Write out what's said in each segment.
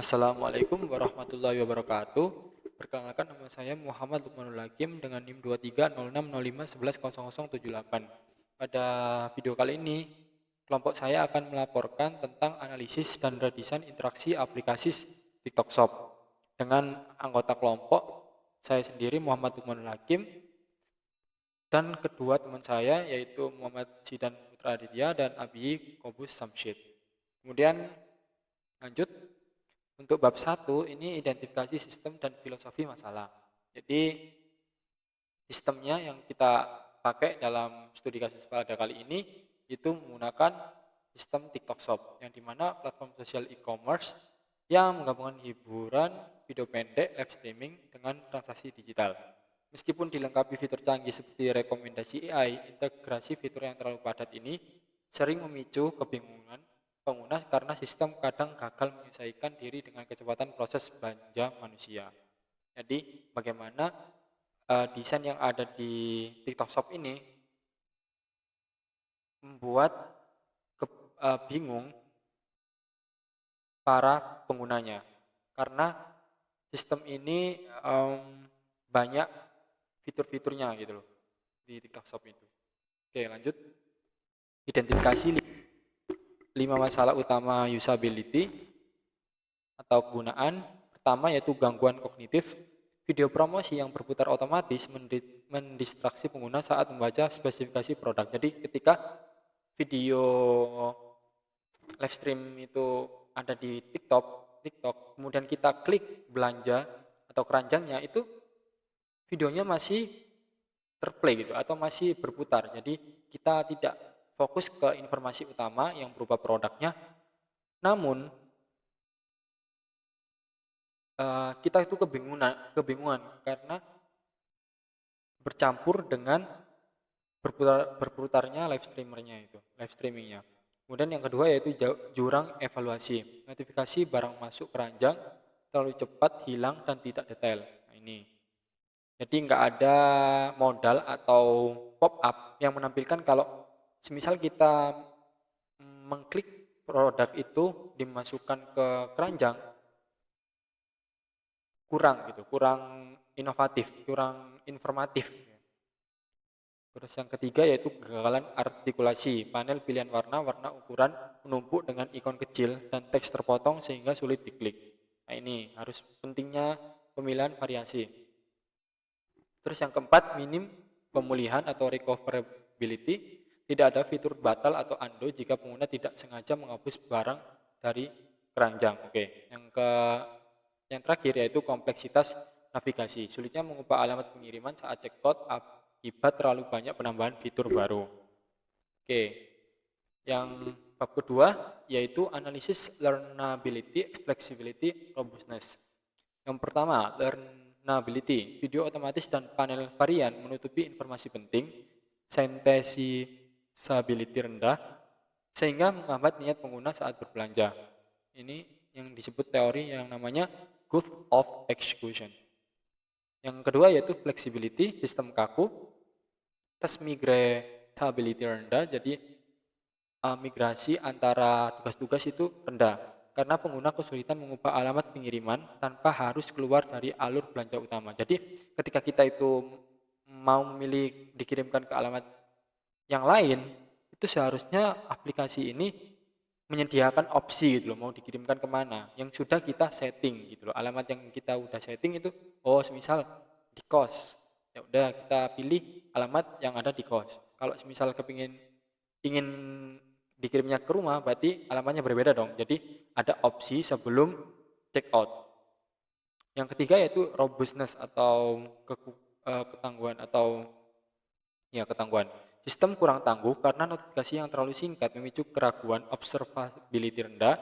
Assalamualaikum warahmatullahi wabarakatuh. Perkenalkan, nama saya Muhammad Lukmanul Hakim dengan NIM 230605110078. Pada video kali ini, kelompok saya akan melaporkan tentang analisis dan redesign interaksi aplikasi TikTok Shop. Dengan anggota kelompok, saya sendiri Muhammad Lukmanul Hakim, dan kedua teman saya yaitu Muhammad Zidan Putra Aditya dan Abi Kobus Samsyid. Kemudian lanjut. Untuk bab 1 ini identifikasi sistem dan filosofi masalah. Jadi sistemnya yang kita pakai dalam studi kasus pada kali ini itu menggunakan sistem TikTok Shop, yang dimana platform sosial e-commerce yang menggabungkan hiburan, video pendek, live streaming dengan transaksi digital. Meskipun dilengkapi fitur canggih seperti rekomendasi AI, integrasi fitur yang terlalu padat ini sering memicu kebingungan pengguna karena sistem kadang gagal menyesuaikan diri dengan kecepatan proses belanja manusia. Jadi bagaimana desain yang ada di TikTok Shop ini membuat bingung para penggunanya, karena sistem ini banyak fitur-fiturnya gitu loh di TikTok Shop itu. Oke, lanjut. Identifikasi 5 masalah utama usability atau kegunaan. Pertama yaitu gangguan kognitif. Video promosi yang berputar otomatis mendistraksi pengguna saat membaca spesifikasi produk. Jadi ketika video live stream itu ada di TikTok, kemudian kita klik belanja atau keranjangnya, itu videonya masih terplay gitu atau masih berputar. Jadi kita tidak fokus ke informasi utama yang berupa produknya, namun kita itu kebingungan karena bercampur dengan berputarnya live streamingnya. Kemudian yang kedua yaitu jurang evaluasi. Notifikasi barang masuk keranjang terlalu cepat, hilang, dan tidak detail. Nah, ini. Jadi nggak ada modal atau pop-up yang menampilkan kalau semisal kita mengklik produk itu dimasukkan ke keranjang, kurang inovatif, kurang informatif. Terus yang ketiga yaitu kegagalan artikulasi. Panel pilihan warna ukuran menumpuk dengan ikon kecil dan teks terpotong sehingga sulit diklik. Nah, ini harus pentingnya pemilihan variasi. Terus yang keempat, minim pemulihan atau recoverability. Tidak ada fitur batal atau undo jika pengguna tidak sengaja menghapus barang dari keranjang. Oke, yang terakhir yaitu kompleksitas navigasi. Sulitnya mengubah alamat pengiriman saat checkout akibat terlalu banyak penambahan fitur baru. Oke, yang bab kedua yaitu analisis learnability, flexibility, robustness. Yang pertama, learnability. Video otomatis dan panel varian menutupi informasi penting, synthesizability rendah, sehingga menghambat niat pengguna saat berbelanja. Ini yang disebut teori yang namanya Growth of Execution. Yang kedua yaitu flexibility, sistem kaku, tes migratability rendah, jadi migrasi antara tugas-tugas itu rendah karena pengguna kesulitan mengubah alamat pengiriman tanpa harus keluar dari alur belanja utama. Jadi ketika kita itu mau memilih dikirimkan ke alamat yang lain, itu seharusnya aplikasi ini menyediakan opsi gitu loh, mau dikirimkan kemana yang sudah kita setting gitu loh. Alamat yang kita udah setting itu, semisal di kos, ya udah kita pilih alamat yang ada di kos. Kalau semisal ingin dikirimnya ke rumah, berarti alamatnya berbeda dong. Jadi ada opsi sebelum check out. Yang ketiga yaitu robustness atau ketangguhan atau ketangguhan. Sistem kurang tangguh karena notifikasi yang terlalu singkat memicu keraguan, observability rendah,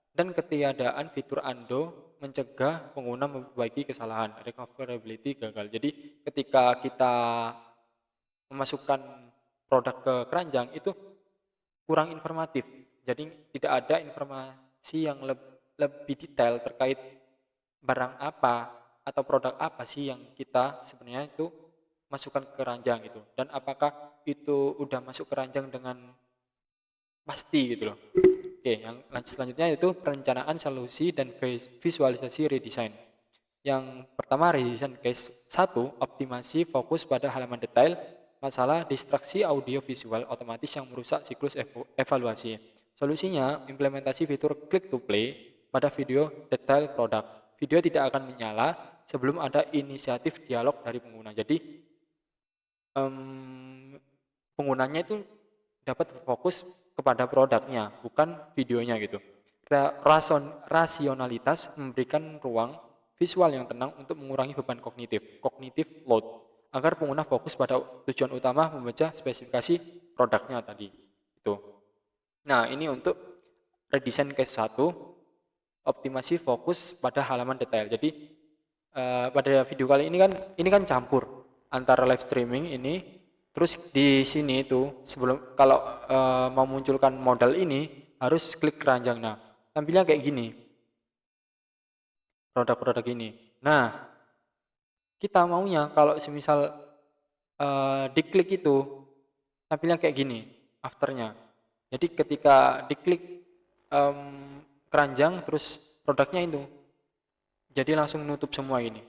dan ketiadaan fitur undo mencegah pengguna memperbaiki kesalahan, recoverability gagal. Jadi ketika kita memasukkan produk ke keranjang itu kurang informatif. Jadi tidak ada informasi yang lebih detail terkait barang apa atau produk apa sih yang kita sebenarnya itu masukkan ke keranjang gitu, dan apakah itu udah masuk keranjang dengan pasti gitu loh. Oke, yang selanjutnya yaitu perencanaan solusi dan visualisasi redesign. Yang pertama redesign case 1, optimasi fokus pada halaman detail, masalah distraksi audio visual otomatis yang merusak siklus evaluasi. Solusinya, implementasi fitur click to play pada video detail produk. Video tidak akan menyala sebelum ada inisiatif dialog dari pengguna. Jadi, penggunanya itu dapat berfokus kepada produknya, bukan videonya gitu. Rasionalitas memberikan ruang visual yang tenang untuk mengurangi beban kognitif load, agar pengguna fokus pada tujuan utama membaca spesifikasi produknya tadi. Itu. Nah, ini untuk redesign case 1, optimasi fokus pada halaman detail. Jadi pada video kali ini kan campur antara live streaming ini. Terus di sini itu sebelum kalau mau munculkan modal ini harus klik keranjang. Nah, tampilnya kayak gini. Produk-produk ini. Nah, kita maunya kalau semisal diklik itu tampilnya kayak gini afternya. Jadi ketika diklik keranjang terus produknya itu jadi langsung nutup semua ini.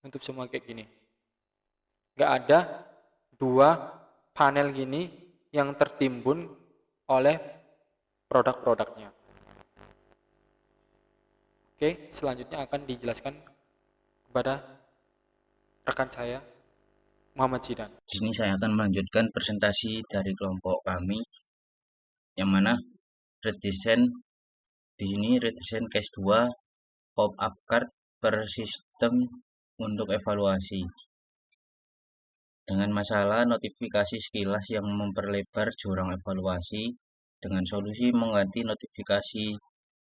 Nutup semua kayak gini. Nggak ada dua panel gini yang tertimbun oleh produk-produknya. Oke, selanjutnya akan dijelaskan kepada rekan saya, Muhammad Zidan. Di sini saya akan melanjutkan presentasi dari kelompok kami, yang mana redesign di sini redesign case 2 pop-up card per sistem untuk evaluasi. Dengan masalah notifikasi sekilas yang memperlebar jurang evaluasi, dengan solusi mengganti notifikasi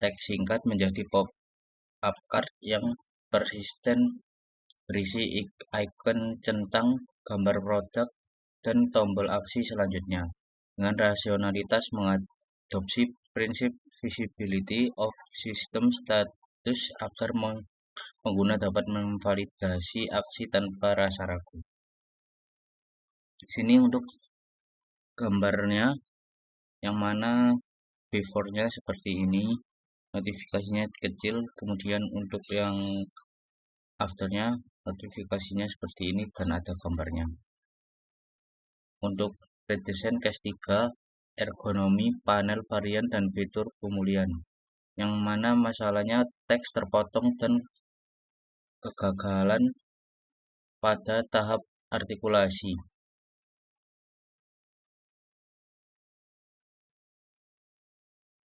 teks singkat menjadi pop-up card yang persisten berisi icon centang, gambar produk, dan tombol aksi selanjutnya. Dengan rasionalitas mengadopsi prinsip visibility of system status agar pengguna dapat memvalidasi aksi tanpa rasa ragu. Sini untuk gambarnya, yang mana before-nya seperti ini, notifikasinya kecil, kemudian untuk yang after-nya notifikasinya seperti ini dan ada gambarnya. Untuk redesign case 3, ergonomi, panel varian, dan fitur pemulihan, yang mana masalahnya teks terpotong dan kegagalan pada tahap artikulasi.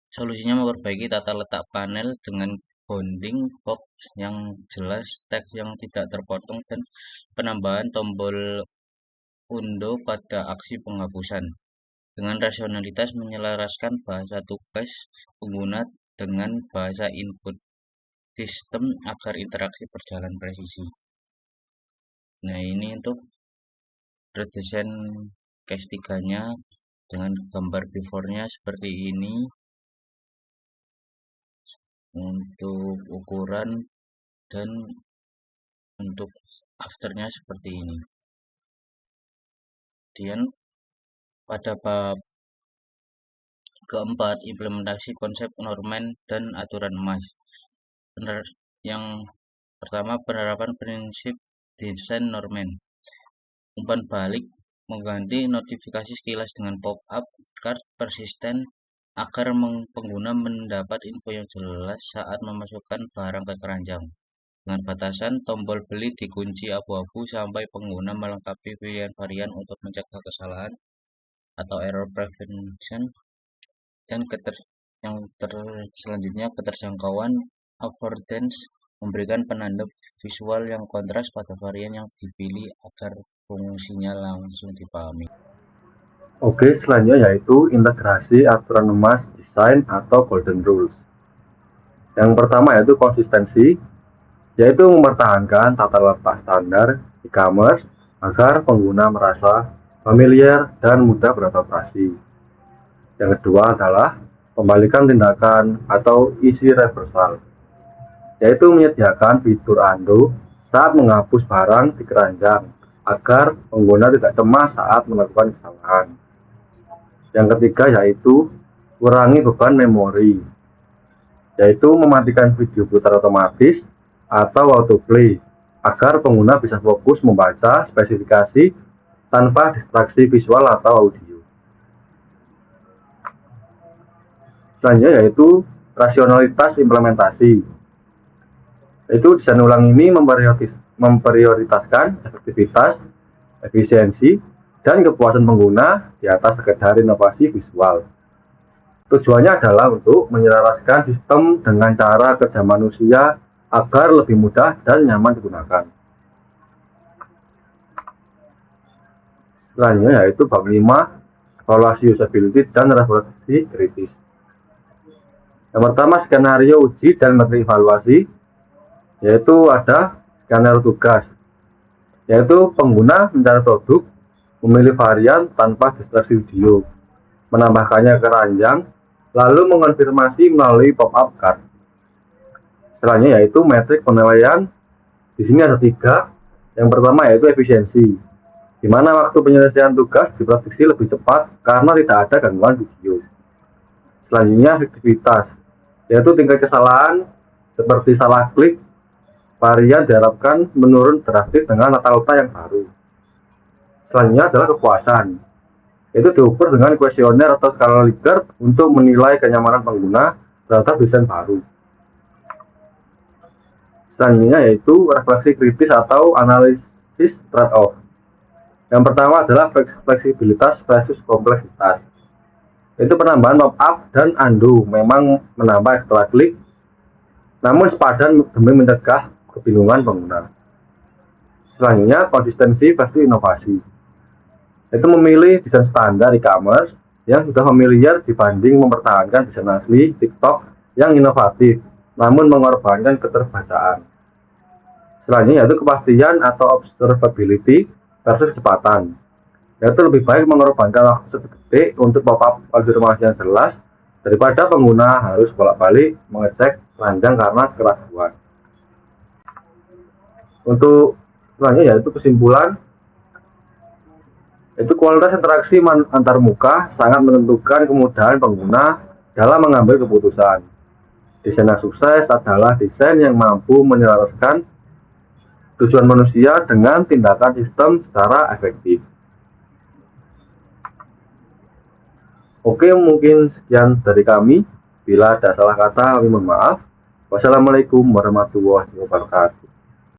Solusinya memperbaiki tata letak panel dengan bounding box yang jelas, teks yang tidak terpotong, dan penambahan tombol undo pada aksi penghapusan. Dengan rasionalitas menyelaraskan bahasa tugas pengguna dengan bahasa input sistem agar interaksi berjalan presisi. Nah, ini untuk redesign case 3-nya dengan gambar before-nya seperti ini. Untuk ukuran dan untuk afternya seperti ini. Kemudian pada bab keempat, implementasi konsep normen dan aturan emas. Yang pertama, penerapan prinsip desain normen. Umpan balik mengganti notifikasi sekilas dengan pop-up card persisten agar pengguna mendapat info yang jelas saat memasukkan barang ke keranjang. Dengan batasan tombol beli dikunci abu-abu sampai pengguna melengkapi pilihan varian untuk mencegah kesalahan atau error prevention. Dan selanjutnya keterjangkauan affordance memberikan penanda visual yang kontras pada varian yang dipilih agar fungsinya langsung dipahami. Oke, selanjutnya yaitu integrasi aturan emas desain atau golden rules. Yang pertama yaitu konsistensi, yaitu mempertahankan tata letak standar e-commerce agar pengguna merasa familiar dan mudah beradaptasi. Yang kedua adalah pembalikan tindakan atau easy reversal, yaitu menyediakan fitur undo saat menghapus barang di keranjang agar pengguna tidak cemas saat melakukan kesalahan. Yang ketiga yaitu kurangi beban memori, yaitu mematikan video putar otomatis atau autoplay agar pengguna bisa fokus membaca spesifikasi tanpa distraksi visual atau audio. Selanjutnya yaitu rasionalitas implementasi. Yaitu desain ulang ini memprioritaskan efektivitas, efisiensi, dan kepuasan pengguna di atas sekedar inovasi visual. Tujuannya adalah untuk menyelaraskan sistem dengan cara kerja manusia agar lebih mudah dan nyaman digunakan. Selanjutnya yaitu bab 5, evaluasi usability dan refleksi kritis. Yang pertama, skenario uji dan metrik evaluasi, yaitu ada skenario tugas, yaitu pengguna mencari produk, memilih varian tanpa distraksi video, menambahkannya ke ranjang, lalu mengonfirmasi melalui pop-up card. Selanjutnya yaitu metrik penilaian. Di sini ada 3. Yang pertama yaitu efisiensi, di mana waktu penyelesaian tugas diprediksi lebih cepat karena tidak ada gangguan video. Selanjutnya efektivitas, yaitu tingkat kesalahan seperti salah klik varian diharapkan menurun drastis dengan tata-letak yang baru. Selanjutnya adalah kepuasan, itu diukur dengan kuesioner atau skala Likert untuk menilai kenyamanan pengguna terhadap desain baru. Selanjutnya yaitu refleksi kritis atau analisis trade-off. Yang pertama adalah fleksibilitas versus kompleksitas. Itu penambahan pop-up dan undo memang menambah ekstra klik, namun sepadan demi mencegah kebingungan pengguna. Selanjutnya konsistensi versus inovasi. Itu memilih desain standar e-commerce yang sudah familiar dibanding mempertahankan desain asli TikTok yang inovatif namun mengorbankan keterbacaan. Selanjutnya yaitu kepastian atau observability versus kecepatan, yaitu lebih baik mengorbankan waktu sedetik untuk pop-up konfirmasi yang jelas daripada pengguna harus bolak-balik mengecek ranjang karena keraguan. Untuk selanjutnya yaitu kesimpulan, itu kualitas interaksi antar muka sangat menentukan kemudahan pengguna dalam mengambil keputusan. Desain yang sukses adalah desain yang mampu menyelaraskan tujuan manusia dengan tindakan sistem secara efektif. Oke, mungkin sekian dari kami. Bila ada salah kata, kami mohon maaf. Wassalamualaikum warahmatullahi wabarakatuh.